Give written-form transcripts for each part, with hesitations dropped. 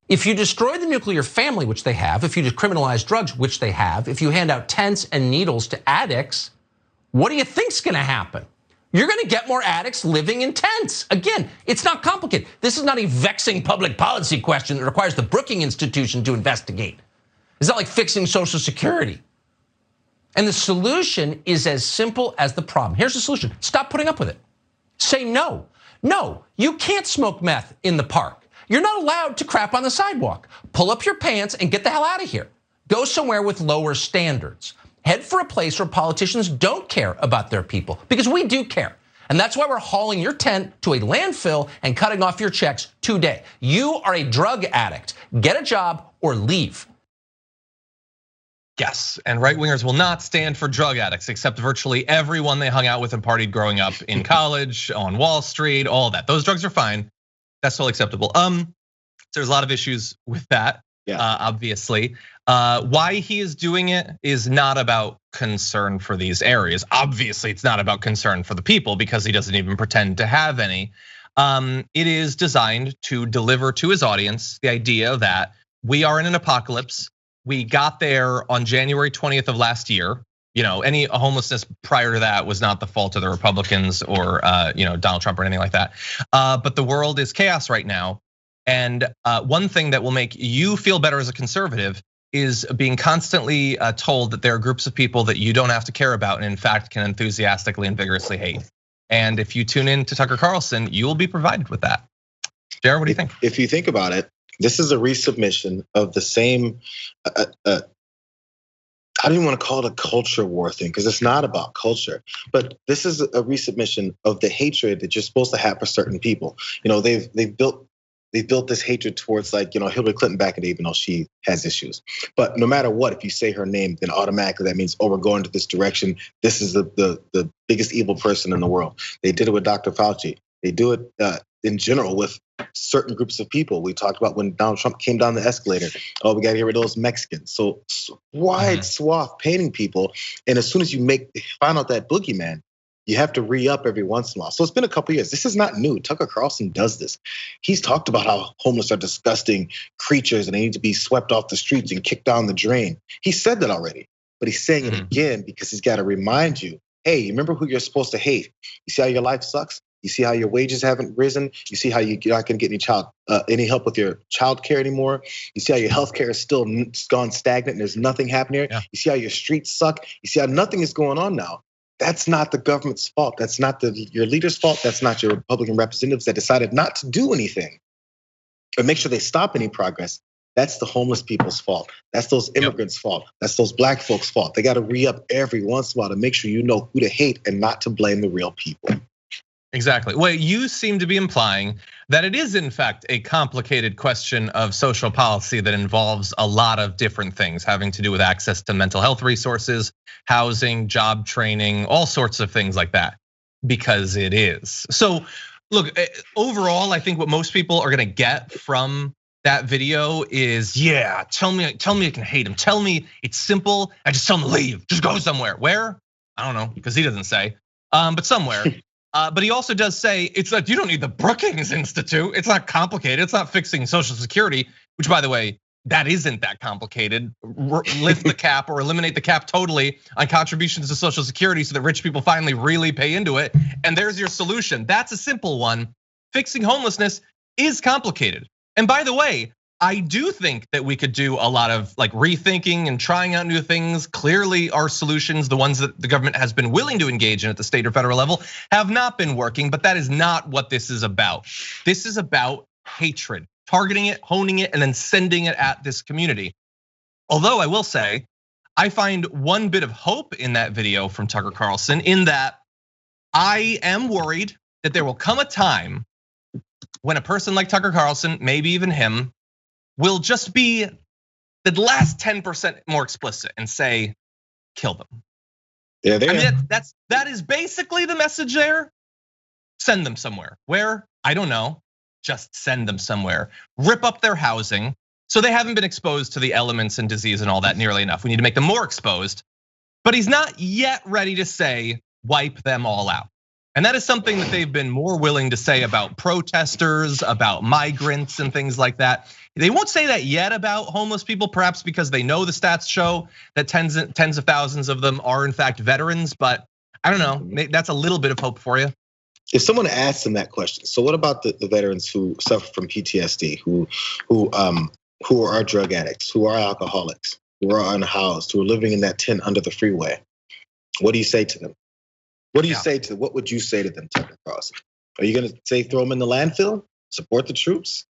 If you destroy the nuclear family, which they have, if you decriminalize drugs, which they have, if you hand out tents and needles to addicts, what do you think's going to happen? You're going to get more addicts living in tents. Again, it's not complicated. This is not a vexing public policy question that requires the Brookings Institution to investigate. It's not like fixing Social Security. And the solution is as simple as the problem. Here's the solution. Stop putting up with it. Say no. No, you can't smoke meth in the park. You're not allowed to crap on the sidewalk. Pull up your pants and get the hell out of here. Go somewhere with lower standards. Head for a place where politicians don't care about their people, because we do care. And that's why we're hauling your tent to a landfill and cutting off your checks today. You are a drug addict. Get a job or leave. Yes, and right-wingers will not stand for drug addicts, except virtually everyone they hung out with and partied growing up in college, on Wall Street, all that. Those drugs are fine. That's totally acceptable. There's a lot of issues with that, obviously. Why he is doing it is not about concern for these areas. Obviously, it's not about concern for the people because he doesn't even pretend to have any. It is designed to deliver to his audience the idea that we are in an apocalypse. We got there on January 20th of last year. Any homelessness prior to that was not the fault of the Republicans or Donald Trump or anything like that. But the world is chaos right now. And one thing that will make you feel better as a conservative is being constantly told that there are groups of people that you don't have to care about and in fact can enthusiastically and vigorously hate. And if you tune in to Tucker Carlson, you will be provided with that. Jared, what do you think? If you think about it, this is a resubmission of the same, I don't even want to call it a culture war thing because it's not about culture, but this is a resubmission of the hatred that you're supposed to have for certain people. They've built this hatred towards Hillary Clinton back in the day, even though she has issues. But no matter what, if you say her name, then automatically that means, we're going to this direction. This is the biggest evil person in the world. They did it with Dr. Fauci. They do it in general with certain groups of people. We talked about when Donald Trump came down the escalator. Oh, we got to get rid of those Mexicans. So wide swath painting people. And as soon as you find out that boogeyman, you have to re-up every once in a while. So it's been a couple years. This is not new. Tucker Carlson does this. He's talked about how homeless are disgusting creatures and they need to be swept off the streets and kicked down the drain. He said that already, but he's saying it again because he's got to remind you, hey, you remember who you're supposed to hate. You see how your life sucks? You see how your wages haven't risen? You see how you're not going to get any help with your child care anymore? You see how your health care is still gone stagnant and there's nothing happening here? Yeah. You see how your streets suck? You see how nothing is going on now? That's not the government's fault. That's not your leader's fault. That's not your Republican representatives that decided not to do anything or make sure they stop any progress. That's the homeless people's fault. That's those immigrants' fault. That's those black folks' fault. They got to re-up every once in a while to make sure you know who to hate and not to blame the real people. Exactly. Well, you seem to be implying that it is in fact a complicated question of social policy that involves a lot of different things having to do with access to mental health resources, housing, job training, all sorts of things like that, because it is. So look, overall, I think what most people are gonna get from that video is, yeah, tell me I can hate him. Tell me it's simple. I just tell him to leave, just go somewhere. Where? I don't know, because he doesn't say, but somewhere. But he also does say, it's like, you don't need the Brookings Institute. It's not complicated. It's not fixing Social Security, which by the way, that isn't that complicated. Lift the cap or eliminate the cap totally on contributions to Social Security so that rich people finally really pay into it. And there's your solution. That's a simple one. Fixing homelessness is complicated. And by the way, I do think that we could do a lot of rethinking and trying out new things. Clearly our solutions, the ones that the government has been willing to engage in at the state or federal level, have not been working, but that is not what this is about. This is about hatred, targeting it, honing it, and then sending it at this community. Although I will say, I find one bit of hope in that video from Tucker Carlson in that I am worried that there will come a time when a person like Tucker Carlson, maybe even him, will just be the last 10% more explicit and say, kill them. Yeah, I mean, that is basically the message there. Send them somewhere. Where? I don't know. Just send them somewhere. Rip up their housing so they haven't been exposed to the elements and disease and all that nearly enough. We need to make them more exposed. But he's not yet ready to say, wipe them all out. And that is something that they've been more willing to say about protesters, about migrants and things like that. They won't say that yet about homeless people, perhaps because they know the stats show that tens of thousands of them are in fact veterans, but I don't know, that's a little bit of hope for you. If someone asks them that question, so what about the veterans who suffer from PTSD, who are drug addicts, who are alcoholics, who are unhoused, who are living in that tent under the freeway? What do you say to them? What do you say to them? What would you say to them, Tucker Carlson? Are you going to say throw them in the landfill, support the troops,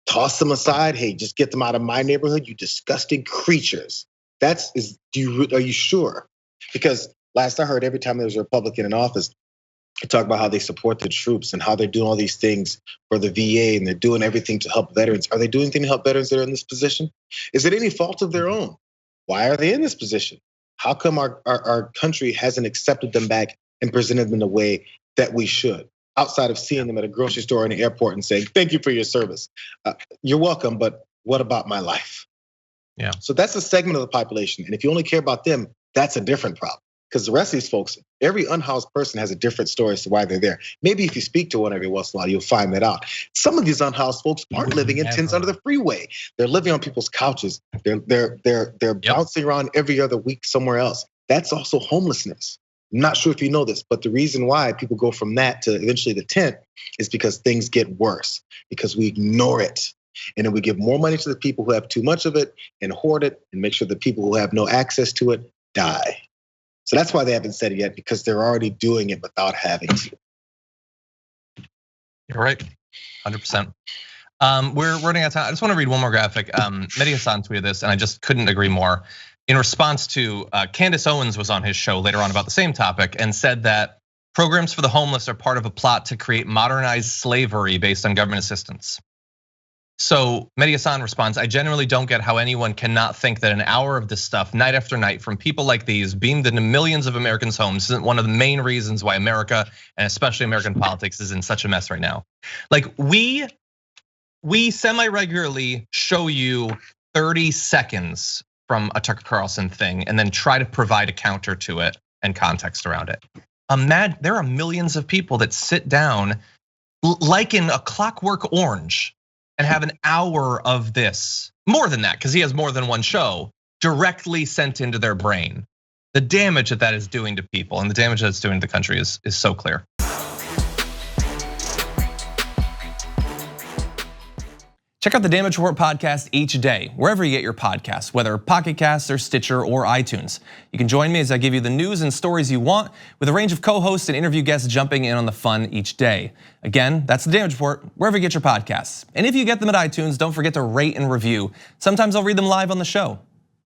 toss them aside? Hey, just get them out of my neighborhood, you disgusting creatures. Are you sure? Because last I heard, every time there was a Republican in office, they talk about how they support the troops and how they're doing all these things for the VA and they're doing everything to help veterans. Are they doing anything to help veterans that are in this position? Is it any fault of their own? Why are they in this position? How come our country hasn't accepted them back and presented them in a way that we should? Outside of seeing them at a grocery store or in the airport and saying, thank you for your service. You're welcome, but what about my life? Yeah. So that's a segment of the population. And if you only care about them, that's a different problem. Because the rest of these folks, every unhoused person has a different story as to why they're there. Maybe if you speak to one every once in a while, you'll find that out. Some of these unhoused folks aren't living in tents under the freeway. They're living on people's couches. They're bouncing around every other week somewhere else. That's also homelessness. I'm not sure if you know this, but the reason why people go from that to eventually the tent is because things get worse, because we ignore it. And then we give more money to the people who have too much of it and hoard it and make sure the people who have no access to it die. So that's why they haven't said it yet, because they're already doing it without having to. You're right, 100%. We're running out of time. I just want to read one more graphic. Mehdi Hassan tweeted this, and I just couldn't agree more. In response to Candace Owens was on his show later on about the same topic and said that programs for the homeless are part of a plot to create modernized slavery based on government assistance. So Mehdi Hassan responds, I genuinely don't get how anyone cannot think that an hour of this stuff night after night from people like these beamed into millions of Americans' homes isn't one of the main reasons why America, and especially American politics, is in such a mess right now. Like we semi-regularly show you 30 seconds from a Tucker Carlson thing and then try to provide a counter to it and context around it. There are millions of people that sit down like in a Clockwork Orange and have an hour of this, more than that, because he has more than one show, directly sent into their brain. The damage that is doing to people and the damage that it's doing to the country is so clear. Check out the Damage Report podcast each day, wherever you get your podcasts, whether Pocket Casts or Stitcher or iTunes. You can join me as I give you the news and stories you want, with a range of co-hosts and interview guests jumping in on the fun each day. Again, that's the Damage Report, wherever you get your podcasts. And if you get them at iTunes, don't forget to rate and review. Sometimes I'll read them live on the show.